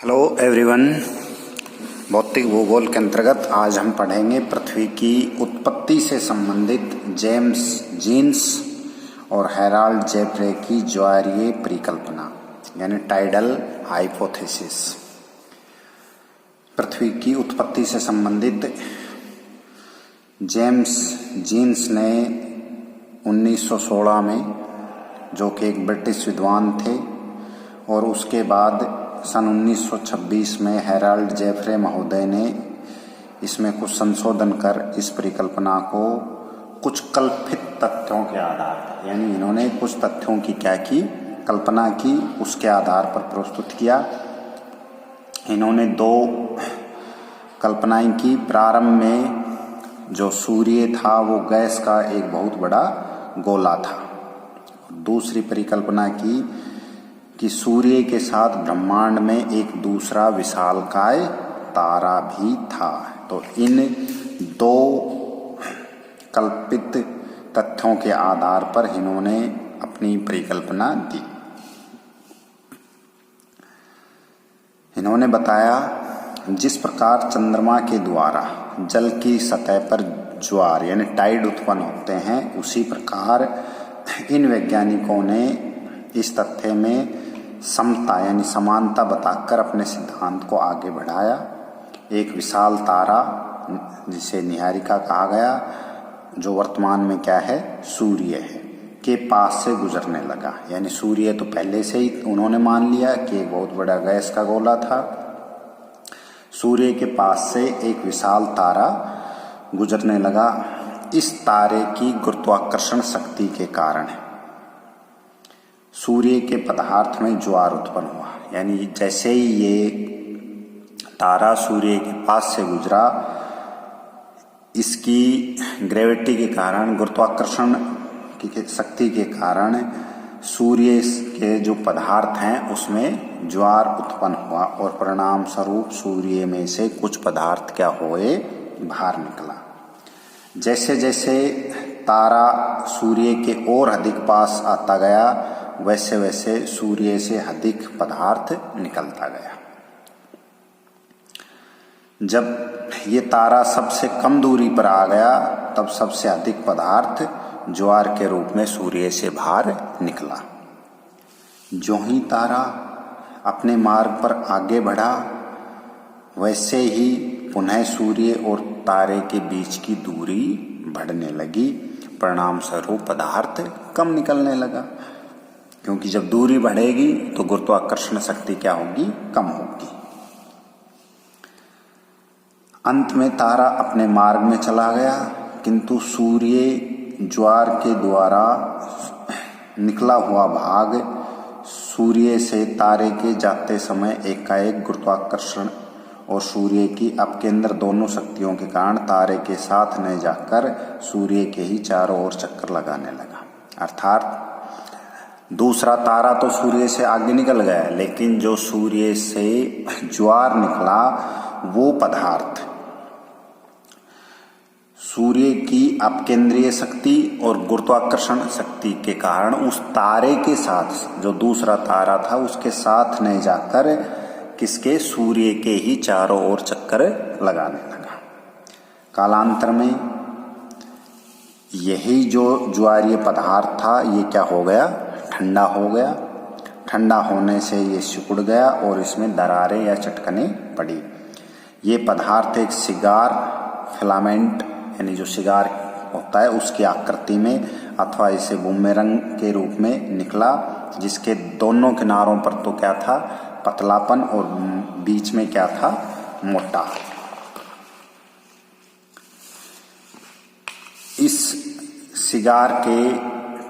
Hello everyone. भौतिक भूगोल के अंतर्गत आज हम पढ़ेंगे पृथ्वी की उत्पत्ति से संबंधित जेम्स जीन्स और हेराल्ड जेफ्रे की ज्वारीय परिकल्पना यानी टाइडल हाइपोथेसिस। पृथ्वी की उत्पत्ति से संबंधित जेम्स जीन्स ने 1916 में, जो कि एक ब्रिटिश विद्वान थे, और उसके बाद सन 1926 में हेराल्ड जेफ्रे महोदय ने इसमें कुछ संशोधन कर इस परिकल्पना को कुछ कल्पित तथ्यों के आधार पर, यानी इन्होंने कुछ तथ्यों की क्या की, कल्पना की, उसके आधार पर प्रस्तुत किया। इन्होंने दो कल्पनाएं की। प्रारंभ में जो सूर्य था वो गैस का एक बहुत बड़ा गोला था। दूसरी परिकल्पना की कि सूर्य के साथ ब्रह्मांड में एक दूसरा विशालकाय तारा भी था। तो इन दो कल्पित तथ्यों के आधार पर इन्होंने अपनी परिकल्पना दी। इन्होंने बताया जिस प्रकार चंद्रमा के द्वारा जल की सतह पर ज्वार यानी टाइड उत्पन्न होते हैं, उसी प्रकार इन वैज्ञानिकों ने इस तथ्य में समता यानी समानता बताकर अपने सिद्धांत को आगे बढ़ाया। एक विशाल तारा जिसे निहारिका कहा गया, जो वर्तमान में क्या है, सूर्य है, के पास से गुजरने लगा। यानी सूर्य तो पहले से ही उन्होंने मान लिया कि एक बहुत बड़ा गैस का गोला था। सूर्य के पास से एक विशाल तारा गुजरने लगा। इस तारे की गुरुत्वाकर्षण शक्ति के कारण सूर्य के पदार्थ में ज्वार उत्पन्न हुआ। यानी जैसे ही ये तारा सूर्य के पास से गुजरा, इसकी ग्रेविटी के कारण, गुरुत्वाकर्षण की शक्ति के कारण सूर्य के जो पदार्थ हैं उसमें ज्वार उत्पन्न हुआ, और परिणाम स्वरूप सूर्य में से कुछ पदार्थ क्या हुए, बाहर निकला। जैसे जैसे तारा सूर्य के और अधिक पास आता गया, वैसे वैसे सूर्य से अधिक पदार्थ निकलता गया। जब ये तारा सबसे कम दूरी पर आ गया, तब सबसे अधिक पदार्थ ज्वार के रूप में सूर्य से बाहर निकला। जो ही तारा अपने मार्ग पर आगे बढ़ा, वैसे ही पुनः सूर्य और तारे के बीच की दूरी बढ़ने लगी। परिणाम स्वरूप पदार्थ कम निकलने लगा, क्योंकि जब दूरी बढ़ेगी तो गुरुत्वाकर्षण शक्ति क्या होगी, कम होगी। अंत में तारा अपने मार्ग में चला गया, किंतु सूर्य ज्वार के द्वारा निकला हुआ भाग सूर्य से तारे के जाते समय एकाएक गुरुत्वाकर्षण और सूर्य की अपकेंद्र दोनों शक्तियों के कारण तारे के साथ न जाकर सूर्य के ही चारों ओर चक्कर लगाने लगा। अर्थात दूसरा तारा तो सूर्य से आगे निकल गया, लेकिन जो सूर्य से ज्वार निकला वो पदार्थ सूर्य की अपकेंद्रीय शक्ति और गुरुत्वाकर्षण शक्ति के कारण उस तारे के साथ, जो दूसरा तारा था, उसके साथ न जाकर किसके, सूर्य के ही चारों ओर चक्कर लगाने लगा। कालांतर में यही जो ज्वारीय पदार्थ था, ये क्या हो गया, ठंडा हो गया। ठंडा होने से ये सिकुड़ गया और इसमें दरारें या चटकनें पड़ी। ये पदार्थ एक सिगार फिलामेंट यानी जो सिगार होता है उसकी आकृति में, अथवा इसे बूमेरंग के रूप में निकला, जिसके दोनों किनारों पर तो क्या था, पतलापन, और बीच में क्या था, मोटा। इस सिगार के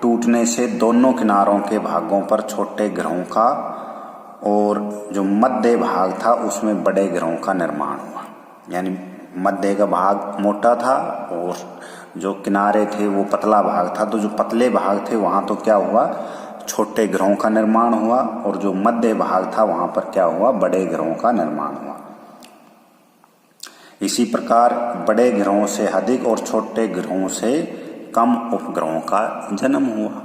टूटने से दोनों किनारों के भागों पर छोटे ग्रहों का और जो मध्य भाग था उसमें बड़े ग्रहों का निर्माण हुआ। यानी मध्य का भाग मोटा था और जो किनारे थे वो पतला भाग था। तो जो पतले भाग थे वहां तो क्या हुआ, छोटे ग्रहों का निर्माण हुआ, और जो मध्य भाग था वहां पर क्या हुआ, बड़े ग्रहों का निर्माण हुआ। इसी प्रकार बड़े ग्रहों से अधिक और छोटे ग्रहों से कम उपग्रहों का जन्म हुआ।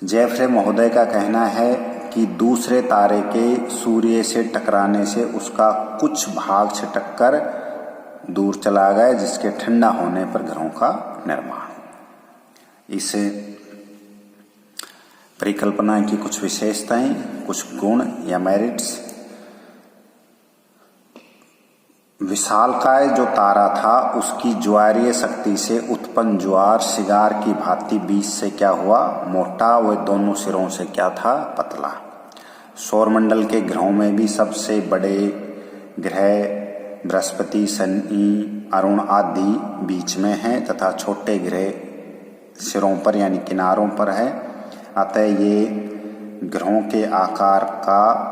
जेफ्रे महोदय का कहना है कि दूसरे तारे के सूर्य से टकराने से उसका कुछ भाग छिटककर दूर चला गया, जिसके ठंडा होने पर ग्रहों का निर्माण। इस परिकल्पना की कुछ विशेषताएं, कुछ गुण या मेरिट्स। विशालकाय जो तारा था उसकी ज्वारीय शक्ति से उत्पन्न ज्वार सिगार की भांति बीच से क्या हुआ, मोटा, व दोनों सिरों से क्या था, पतला। सौरमंडल के ग्रहों में भी सबसे बड़े ग्रह बृहस्पति, शनि, अरुण आदि बीच में हैं तथा छोटे ग्रह सिरों पर यानी किनारों पर है। अतः ये ग्रहों के आकार का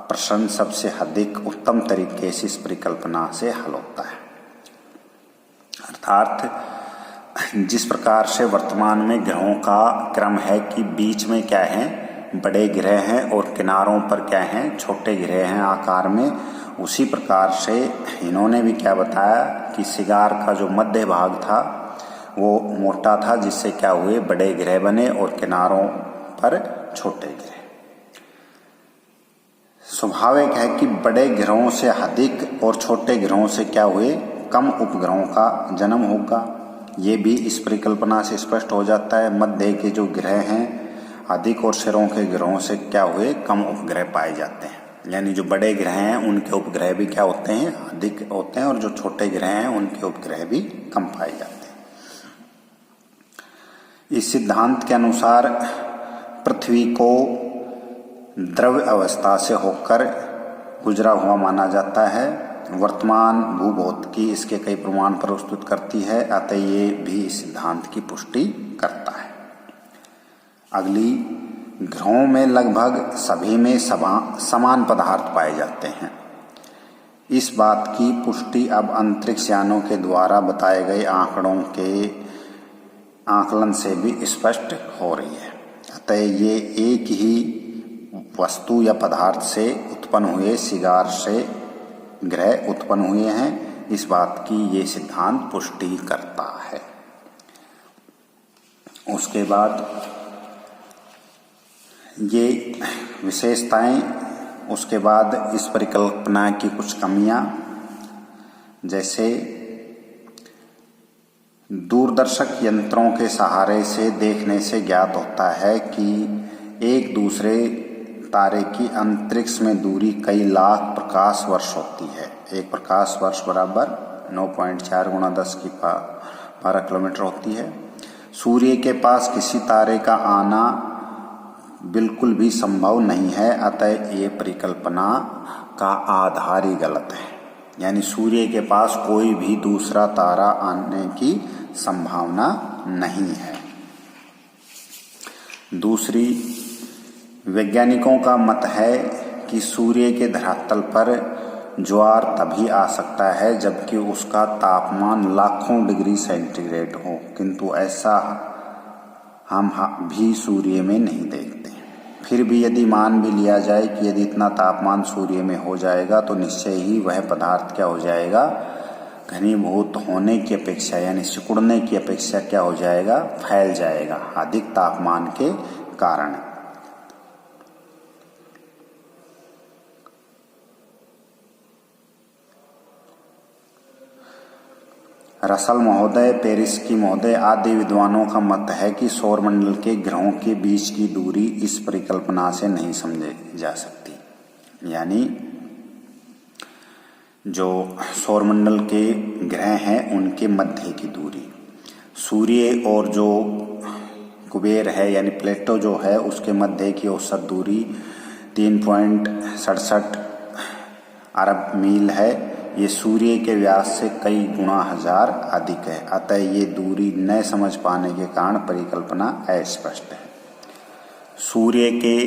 प्रश्न सबसे अधिक उत्तम तरीके से इस परिकल्पना से हल होता है। अर्थात जिस प्रकार से वर्तमान में ग्रहों का क्रम है कि बीच में क्या है, बड़े ग्रह हैं और किनारों पर क्या हैं, छोटे ग्रह हैं आकार में, उसी प्रकार से इन्होंने भी क्या बताया कि सिगार का जो मध्य भाग था वो मोटा था, जिससे क्या हुए, बड़े ग्रह बने और किनारों पर छोटे ग्रह। स्वाभाविक है कि बड़े ग्रहों से अधिक और छोटे ग्रहों से क्या हुए, कम उपग्रहों का जन्म होगा। ये भी इस परिकल्पना से स्पष्ट हो जाता है। मध्य के जो ग्रह हैं अधिक और सिरों के ग्रहों से क्या हुए, कम उपग्रह पाए जाते हैं। यानी जो बड़े ग्रह हैं उनके उपग्रह भी क्या होते हैं, अधिक होते हैं, और जो छोटे ग्रह हैं उनके उपग्रह भी कम पाए जाते हैं। इस सिद्धांत के अनुसार पृथ्वी को द्रव्य अवस्था से होकर गुजरा हुआ माना जाता है। वर्तमान भूभौतिकी इसके कई प्रमाण प्रस्तुत करती है, अतः ये भी इस सिद्धांत की पुष्टि करता है। अगली, ग्रहों में लगभग सभी में समान पदार्थ पाए जाते हैं। इस बात की पुष्टि अब अंतरिक्ष यानों के द्वारा बताए गए आंकड़ों के आकलन से भी स्पष्ट हो रही है। अतः ये एक ही वस्तु या पदार्थ से उत्पन्न हुए सिगार से ग्रह उत्पन्न हुए हैं, इस बात की ये सिद्धांत पुष्टि करता है। उसके बाद ये विशेषताएं, उसके बाद इस परिकल्पना की कुछ कमियां, जैसे दूरदर्शक यंत्रों के सहारे से देखने से ज्ञात होता है कि एक दूसरे तारे की अंतरिक्ष में दूरी कई लाख प्रकाश वर्ष होती है। एक प्रकाश वर्ष बराबर 9.4 × 10⁻12 किलोमीटर होती है। सूर्य के पास किसी तारे का आना बिल्कुल भी संभव नहीं है, अतः ये परिकल्पना का आधार ही गलत है। यानी सूर्य के पास कोई भी दूसरा तारा आने की संभावना नहीं है। दूसरी, वैज्ञानिकों का मत है कि सूर्य के धरातल पर ज्वार तभी आ सकता है जबकि उसका तापमान लाखों डिग्री सेंटीग्रेड हो, किंतु ऐसा हम भी सूर्य में नहीं देखते। फिर भी यदि मान भी लिया जाए कि यदि इतना तापमान सूर्य में हो जाएगा तो निश्चय ही वह पदार्थ क्या हो जाएगा, घनीभूत होने की अपेक्षा यानी सिकुड़ने की अपेक्षा क्या हो जाएगा, फैल जाएगा अधिक तापमान के कारण। रसल महोदय, पेरिस्की महोदय आदि विद्वानों का मत है कि सौरमंडल के ग्रहों के बीच की दूरी इस परिकल्पना से नहीं समझी जा सकती। यानी जो सौरमंडल के ग्रह हैं उनके मध्य की दूरी, सूर्य और जो कुबेर है यानी प्लेटो जो है उसके मध्य की औसत दूरी 3.67 अरब मील है। ये सूर्य के व्यास से कई गुना हजार अधिक है, अतः ये दूरी न समझ पाने के कारण परिकल्पना अस्पष्ट है। सूर्य के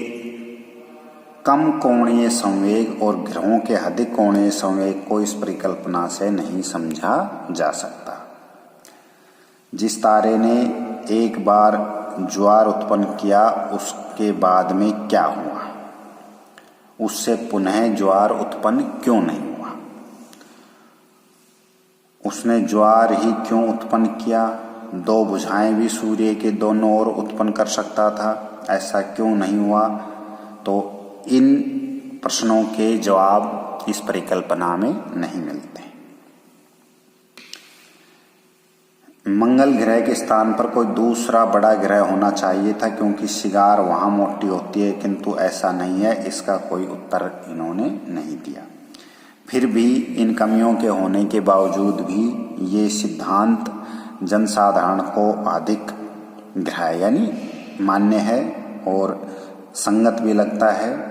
कम कोणीय संवेग और ग्रहों के अधिक कोणीय संवेग को इस परिकल्पना से नहीं समझा जा सकता। जिस तारे ने एक बार ज्वार उत्पन्न किया उसके बाद में क्या हुआ, उससे पुनः ज्वार उत्पन्न क्यों नहीं हुआ, उसने ज्वार ही क्यों उत्पन्न किया, दो भुजाएं भी सूर्य के दोनों ओर उत्पन्न कर सकता था, ऐसा क्यों नहीं हुआ, तो इन प्रश्नों के जवाब इस परिकल्पना में नहीं मिलते। मंगल ग्रह के स्थान पर कोई दूसरा बड़ा ग्रह होना चाहिए था क्योंकि सिगार वहां मोटी होती है, किंतु ऐसा नहीं है। इसका कोई उत्तर इन्होंने नहीं दिया। फिर भी इन कमियों के होने के बावजूद भी ये सिद्धांत जनसाधारण को अधिक ग्राह्य यानी मान्य है और संगत भी लगता है।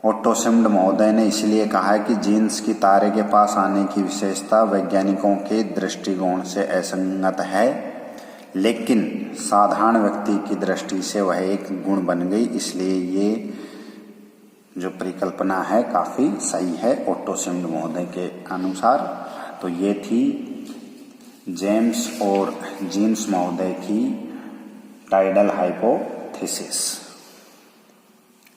ओटो शिम्ड महोदय ने इसलिए कहा है कि जीन्स की तारे के पास आने की विशेषता वैज्ञानिकों के दृष्टिकोण से असंगत है, लेकिन साधारण व्यक्ति की दृष्टि से वह एक गुण बन गई, इसलिए ये जो परिकल्पना है काफी सही है ओटो शिम्ड महोदय के अनुसार। तो ये थी जेम्स और जीन्स महोदय की टाइडल हाइपोथेसिस।